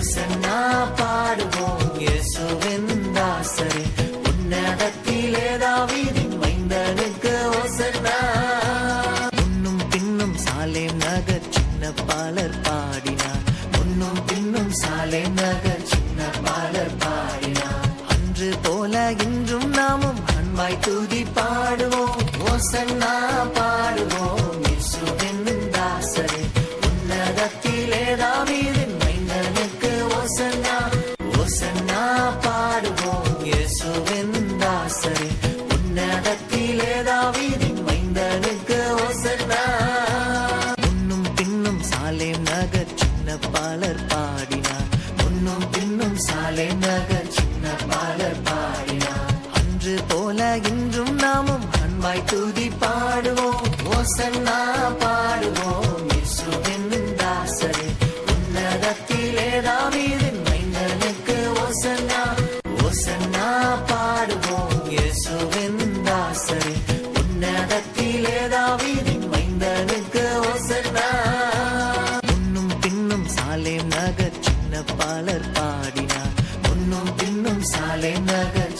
ஓசன்னா பாடுவோம் இயேசுவின் தாசரே, உன்னதத்திலே தாவீதின் மைந்தனுக்கு ஓசன்னா. முன்னும் பின்னும் சாலேம் நகர் சின்ன பாலர் பாடினார், முன்னும் பின்னும் சாலேம் நகர் சின்ன பாலர் பாடினார். அன்று போல இன்றும் நாமும் அன்பாய் துதி பாடுவோம், ஓசன்னா பாடுவோம் இயேசுவின் தாசரே, உன்னதத்திலே தாவீதின் மைந்தனுக்கு ஓசன்னா. ஓசன்னா பாடுவோம் இயேசுவின் தாசரே, உன்னதத்திலே தாவீதின் மைந்தனுக்கு ஓசன்னா. முன்னும் பின்னும் சாலேம் நகர் சின்ன பாலர் பாடினார், முன்னும் பின்னும் சாலேம் நகர் சின்ன பாலர் பாடினார். அன்று போல இன்றும் நாமும் அன்பாய் துதி பாடுவோம், ஓசன்னா பாடுவோம் இயேசுவின் தாசரே, உன்னதத்திலே தாவீதின் மைந்தனுக்கு ஓசன்னா. ஓசன்னா பாடுவோம் இயேசுவின் தாசரே, உன்னதத்திலே தாவீதின் மைந்தனுக்கு ஓசன்னா. முன்னும் பின்னும் சாலேம் நகர் சின்ன பாலர் பாடினார், முன்னும் பின்னும் சாலேம் நகர்